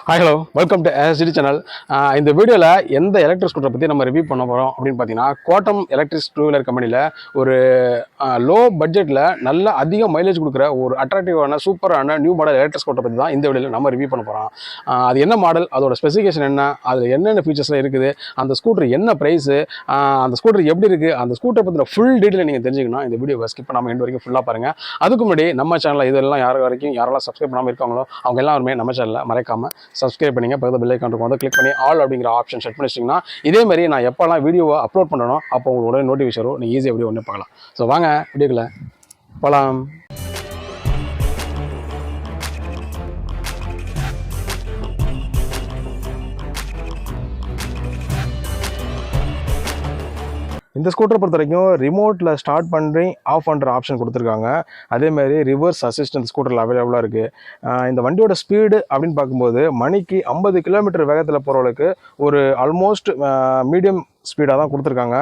Hi hello welcome to SD channel. இந்த வீடியோவில் எந்த எலக்ட்ரிக் ஸ்கூட்டரை பற்றி நம்ம ரிவ்யூ பண்ண போகிறோம் அப்படின்னு பார்த்தீங்கன்னா, கோட்டம் எலக்ட்ரிக் டூ வீலர் கம்பெனியில் ஒரு லோ பட்ஜெட்டில் நல்ல அதிக மைலேஜ் கொடுக்குற ஒரு அட்ராக்டிவான சூப்பரான நியூ மாடல் எலக்ட்ரிக் ஸ்கூட்டரை பற்றி தான் இந்த வீடியோவில் நம்ம ரிவ்யூ பண்ண போகிறோம். அது என்ன மாடல், அதோட ஸ்பெசிஃபிகேஷன் என்ன, அதில் என்னென்ன ஃபீச்சர்ஸ்லாம் இருக்குது, அந்த ஸ்கூட்டர் என்ன ப்ரைஸு, அந்த ஸ்கூட்டர் எப்படி இருக்குது, அந்த ஸ்கூட்டரை பற்றின ஃபுல் டீட்டெயில் நீங்கள் தெரிஞ்சுக்கணும். இந்த வீடியோவை ஸ்கிப் பண்ணாமல் எண்ட் வரைக்கும் ஃபுல்லாக பாருங்கள். அதுக்கு முன்னாடி நம்ம சேனலில் இதெல்லாம் யாரெல்லாம் சப்ஸ்கிரைப் பண்ணாமல் இருக்காங்களோ அவங்க எல்லாருமே நம்ம சேனலில் மறக்காமல் சப்ஸ்கிரைப் பண்ணிங்க. பக்கத்தில் பெல் ஐக்கான் இருக்கும், அதை கிளிக் பண்ணி ஆல் அப்படிங்கிற ஆப்ஷன் செட் பண்ணி வச்சிங்கன்னா இதே மாதிரி நான் எப்போல்லாம் வீடியோவை அப்லோட் பண்ணணும் அப்போ உங்களுக்கு உடனே நோட்டிஃபிகேஷன் வரும். நீங்கள் ஈஸியாக வீடியோ ஒன்று பார்க்கலாம். ஸோ வாங்க வீடியோக்குள்ள போகலாம். இந்த ஸ்கூட்டரை பொறுத்த வரைக்கும் ரிமோட்டில் ஸ்டார்ட் பண்ணி ஆஃப் பண்ணுற ஆப்ஷன் கொடுத்துருக்காங்க. அதேமாதிரி ரிவர்ஸ் அசிஸ்டன்ட் ஸ்கூட்டரில் அவைலபிளாக இருக்குது. இந்த வண்டியோட ஸ்பீடு அப்படின்னு பார்க்கும்போது மணிக்கு 50 கிலோமீட்டர் வேகத்தில் போகிறவங்களுக்கு ஒரு ஆல்மோஸ்ட் மீடியம் ஸ்பீடாக தான் கொடுத்துருக்காங்க.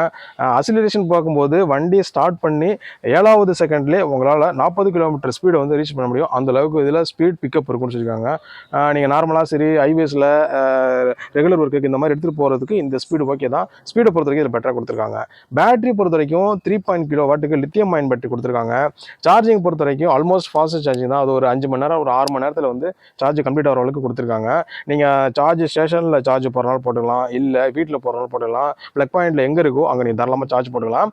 அசிலரேஷன் பார்க்கும்போது வண்டியை ஸ்டார்ட் பண்ணி 7வது செகண்ட்லேயே உங்களால் 40 கிலோமீட்டர் ஸ்பீடை வந்து ரீச் பண்ண முடியும். அந்த அளவுக்கு இதில் ஸ்பீட் பிக்கப் இருக்குன்னு சொல்லியிருக்காங்க. நீங்கள் நார்மலாக சரி ஹைவேஸில் ரெகுலர் ஒர்க்குக்கு இந்த மாதிரி எடுத்துகிட்டு போகிறதுக்கு இந்த ஸ்பீடு ஓகே தான். ஸ்பீடை பொறுத்த வரைக்கும் இதில் பெட்டராக கொடுத்துருக்காங்க. பேட்டரி பொறுத்த வரைக்கும் 3.0 கிலோவாட்டுக்கு லித்தியம் அயன் பேட்டரி கொடுத்துருக்காங்க. சார்ஜிங் பொறுத்த வரைக்கும் ஆல்மோஸ்ட் ஃபாஸ்ட் சார்ஜிங் தான். அது ஒரு 5 மணி நேரம் ஒரு 6 மணி நேரத்தில் வந்து சார்ஜ் கம்ப்ளீட் ஆகிற அளவுக்கு கொடுத்துருக்காங்க. நீங்கள் சார்ஜ் ஸ்டேஷனில் சார்ஜ் போடுறனால போட்டுக்கலாம், இல்லை வீட்டில் போடுறனால போட்டுக்கலாம். ப்ளக் பாயிண்ட்ல எங்கே இருக்கோ அங்கே நீங்கள் தாராளமாக சார்ஜ் போட்டுக்கலாம்.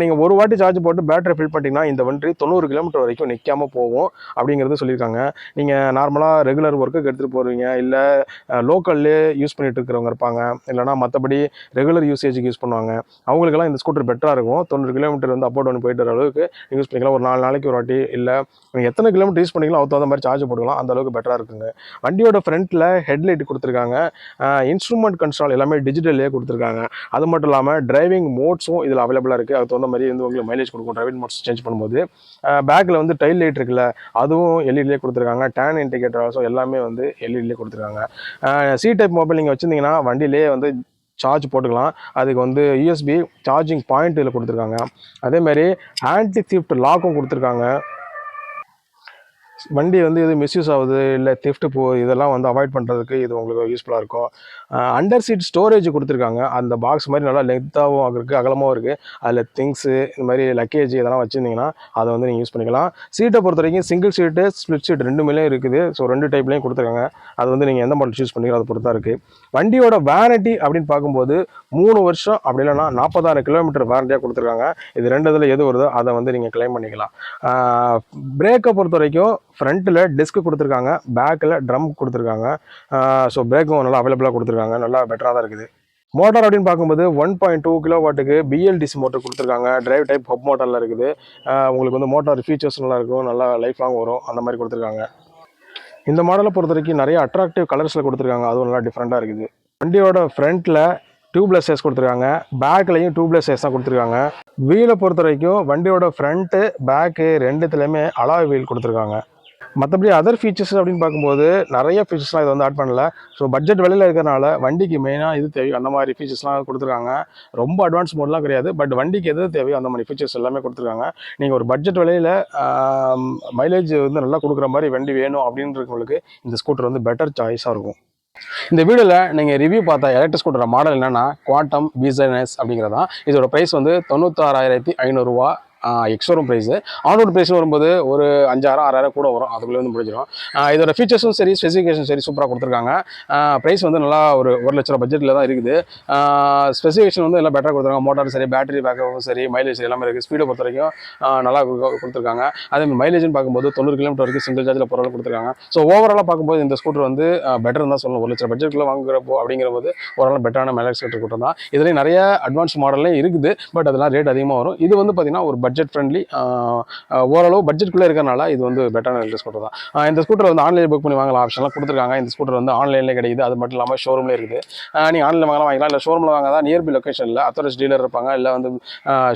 நீங்கள் ஒரு வாட்டி சார்ஜ் போட்டு பேட்டரி ஃபில் பண்ணிட்டீங்கன்னா இந்த வண்டி 90 கிலோமீட்டர் வரைக்கும் நிற்காம போகும் அப்படிங்கிறது சொல்லியிருக்காங்க. நீங்கள் நார்மலாக ரெகுலர் ஒர்க்குக்கு எடுத்துகிட்டு போகிறீங்க, இல்லை லோக்கல்லே யூஸ் பண்ணிட்டு இருக்கிறவங்க இருப்பாங்க, இல்லைனா மற்றபடி ரெகுலர் யூசேஜுக்கு யூஸ் பண்ணுவாங்க, அவங்களுக்கெல்லாம் இந்த ஸ்கூட்டர் பெட்டராக இருக்கும். 90 கிலோமீட்டர் வந்து அப்போ டவுன் போயிட்டு வர அளவுக்கு யூஸ் பண்ணிக்கலாம். ஒரு 4 நாளைக்கு ஒரு வாட்டி, இல்லை நீங்கள் எத்தனை கிலோமீட்டர் யூஸ் பண்ணிக்கலாம் அதுக்கு தகுந்த மாதிரி சார்ஜ் போட்டுக்கலாம். அந்த அளவுக்கு பெட்டராக இருக்குங்க. வண்டியோட ஃப்ரண்ட்டில் ஹெட்லைட் கொடுத்துருக்காங்க. இன்ஸ்ட்ருமெண்ட் கன்சோல் எல்லாமே டிஜிட்டல்லே கொடுத்துருக்காங்க. அது மட்டும் இல்லாமல் டிரைவிங் மோட்ஸும் இதில் அவைலபிளாக இருக்குது. அதுக்கு தகுந்த மாதிரி வந்து உங்களுக்கு மைலேஜ் கொடுக்கும் டிரைவிங் மோட்ஸ் சேஞ்ச் பண்ணும்போது. பேக்கில் வந்து டைல் லைட் இருக்குல்ல, அதுவும் எல்இடிலே கொடுத்துருக்காங்க. டேன் இண்டிகேட்டர் ஆல்சோ எல்லாமே வந்து எல்இடிலே கொடுத்துருக்காங்க. சி டைப் மொபைல் நீங்கள் வச்சுருந்தீங்கன்னா வண்டியிலே வந்து சார்ஜ் போட்டுக்கலாம். அதுக்கு வந்து யூஎஸ்பி சார்ஜிங் பாயிண்ட் இதில் கொடுத்துருக்காங்க. அதேமாதிரி ஆன்டி திஃப்ட் லாக்கும் கொடுத்துருக்காங்க. வண்டி வந்து எது மிஸ்யூஸ் ஆகுது, இல்லை திஃப்ட் இதெல்லாம் வந்து அவாய்ட் பண்ணுறதுக்கு இது உங்களுக்கு யூஸ்ஃபுல்லாக இருக்கும். அண்டர் சீட் ஸ்டோரேஜ் கொடுத்துருக்காங்க. அந்த பாக்ஸ் மாதிரி நல்லா லென்த்தாகவும் இருக்குது, அகலமாகவும் இருக்குது. அதில் திங்ஸு இந்த மாதிரி லக்கேஜ் இதெல்லாம் வச்சுருந்தீங்கன்னா அதை வந்து நீங்கள் யூஸ் பண்ணிக்கலாம். சீட்டை பொறுத்த வரைக்கும் சிங்கிள் சீட்டு ஸ்ப்ளிட் சீட் ரெண்டுமே இருக்குது. ஸோ 2 டைப்லேயும் கொடுத்துருக்காங்க. அது வந்து நீங்கள் எந்த மாடல் சூஸ் பண்ணிக்கிறோம் அதை பொறுத்தா இருக்குது. வண்டியோட வாரண்டி அப்படின்னு பார்க்கும்போது 3 வருஷம் அப்படி இல்லைனா 40,000 கிலோமீட்டர் வாரண்டியாக கொடுத்துருக்காங்க. இது 2 இதில் எது வருதோ அதை வந்து நீங்கள் கிளைம் பண்ணிக்கலாம். பிரேக்கை பொறுத்த வரைக்கும் ஃப்ரண்ட்டில் டிஸ்க் கொடுத்துருக்காங்க, பேக்கில் ட்ரம் கொடுத்துருக்காங்க. ஸோ பிரேக்கும் நல்லா அவைலபிளாக கொடுத்துருக்காங்க, நல்லா பெட்டராக தான் இருக்குது. மோட்டார் அப்படின்னு பார்க்கும்போது 1.2 கிலோவாட்டுக்கு பிஎல்டிசி மோட்டர் கொடுத்துருக்காங்க. டிரைவ் டைப் ஹப் மோட்டரில் இருக்குது. உங்களுக்கு வந்து மோட்டார் ஃபீச்சர்ஸ் நல்லா இருக்கும், நல்லா லைஃப் லாங் வரும், அந்த மாதிரி கொடுத்துருக்காங்க. இந்த மாடலை பொறுத்த வரைக்கும் நிறைய அட்ராக்டிவ் கலர்ஸில் கொடுத்துருக்காங்க, அதுவும் நல்லா டிஃப்ரெண்ட்டாக இருக்குது. வண்டியோட ஃப்ரண்ட்டில் டியூப்லெஸ் சேஸ் கொடுத்துருக்காங்க, பேக்லையும் டியூப்லெஸ் சேஸ் தான் கொடுத்துருக்காங்க. வீலை பொறுத்த வரைக்கும் வண்டியோட ஃப்ரண்ட்டு பேக்கு ரெண்டுத்துலேயுமே அலாய் வீல் கொடுத்துருக்காங்க. மற்றபடி அதர் ஃபீச்சர்ஸ் அப்படின்னு பார்க்கும்போது நிறைய ஃபீச்சர்ஸ்லாம் இதை வந்து ஆட் பண்ணல. ஸோ பட்ஜெட் விலையில் இருக்கிறனால வண்டிக்கு மெயினாக இது தேவையோ அந்த மாதிரி ஃபீச்சர்ஸ்லாம் கொடுத்துருக்காங்க. ரொம்ப அட்வான்ஸ் மோட்லாம் கிடையாது, பட் வண்டிக்கு எது தேவையோ அந்த மாதிரி ஃபீச்சர்ஸ் எல்லாமே கொடுத்துருக்காங்க. நீங்கள் ஒரு பட்ஜெட் விலையில் மைலேஜ் வந்து நல்லா கொடுக்குற மாதிரி வண்டி வேணும் அப்படின்றவங்களுக்கு இந்த ஸ்கூட்டர் வந்து பெட்டர் சாய்ஸாக இருக்கும். இந்த வீடியோவில் நீங்கள் ரிவ்யூ பார்த்த எலக்ட்ரிக் ஸ்கூட்டர் மாடல் என்னென்னா குவாண்டம் பிசனஸ் அப்படிங்கிறதான். இதோட ப்ரைஸ் வந்து 96,500 ரூபா எக்ஸ்ஷோரூம் ப்ரைஸு. ஆன்ரோட் ப்ரைஸ்னு வரும்போது ஒரு 5,000 6,000 கூட வரும், அதுக்குள்ளே வந்து முடிஞ்சிடும். இதோட ஃபீச்சர்ஸும் சரி ஸ்பெசிஃபிகேஷன் சரி சூப்பராக கொடுத்துருக்காங்க. ப்ரைஸ் வந்து நல்லா ஒரு 1 லட்ச ரூபா பட்ஜெட்டில் தான் இருக்குது. ஸ்பெசிஃபிகேஷன் வந்து எல்லாம் பெட்டராக கொடுத்துருக்காங்க. மோட்டார் சரி, பேட்டரி பேக்கப்பும் சரி, மைலேஜ் எல்லாமே இருக்குது. ஸ்பீடை பொறுத்த வரைக்கும் நல்லா கொடுத்துருக்காங்க. அதேமாதிரி மைலேஜ்னு பார்க்கும்போது 90 கிலோமீட்டர் வரைக்கும் சிங்கிள் சார்ஜில் போகிற அளவுக்கு கொடுத்துருக்காங்க. ஸோ ஓவராலாக பார்க்கும்போது இந்த ஸ்கூட்டர் வந்து பெட்டர் தான் சொல்லணும். 1 லட்ச பட்ஜெட்டில் வாங்குறப்போ அப்படிங்கிறபோது ஓரளவு பெட்டரான மைலேஜ் ஸ்கூட்டர் தான். இதுலேயும் நிறைய அட்வான்ஸ் மாடல்லே இருக்குது, பட் அதெல்லாம் ரேட் அதிகமாக வரும். இது வந்து பார்த்தீங்கன்னா ஒரு பட்ஜெட் ஃப்ரெண்ட்லி, ஓரளவு பட்ஜெட்குள்ளே இருக்கிறனால இது வந்து பெட்டரான எலக்ட்ரிக் ஸ்கூட்டர் தான். இந்த ஸ்கூட்டர் வந்து ஆன்லைன் புக் பண்ணி வாங்கலாம் ஆப்ஷன்லாம் கொடுத்துருக்காங்க. இந்த ஸ்கூட்டர் வந்து ஆன்லைன்லேயே கிடைக்குது. அது மட்டும் இல்லாமல் ஷோரூம்லேயே இருக்குது. நீங்கள் ஆன்லைன் வாங்கலாம், இல்லை ஷோரூமில் வாங்க தான் நியர்பை லொக்கேஷனில் அத்தாரிட்டி டீலர் இருப்பாங்க, இல்லை வந்து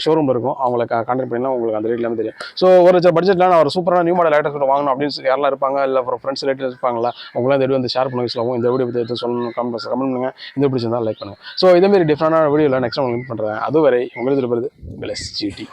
ஷோரூம் இருக்கும், அவங்களை கான்டாக்ட் பண்ணினா உங்களுக்கு அந்த ரேட்லேருந்து தெரியும். ஸோ ஒரு லட்சம் பட்ஜெட்டில் நான் ஒரு சூப்பரான நியூ மாடல் எலக்ட்ரிக் ஸ்கூட்டர் வாங்கணும் அப்படின்னு யாரெல்லாம் இருப்பாங்க, இல்லை அப்புறம் ஃப்ரெண்ட்ஸ் ரிலேட்டிவ் இருப்பாங்களா, அவங்களாம் இந்த வீடியோ வந்து ஷேர் பண்ண வச்சுலாவும். இந்த வீடியோ பற்றி சொல்லணும், கமெண்ட் பண்ணுங்கள். இந்த பிடிச்சிருந்தால் லைக் பண்ணுங்கள். ஸோ இதேமாரி டிஃப்ரெண்டான வீடியோவில் நெக்ஸ்ட் உங்களுக்கு மீட் பண்ணுறேன். அதுவரை உங்களுக்கு இருப்பது பிளஸ் ஜிடி.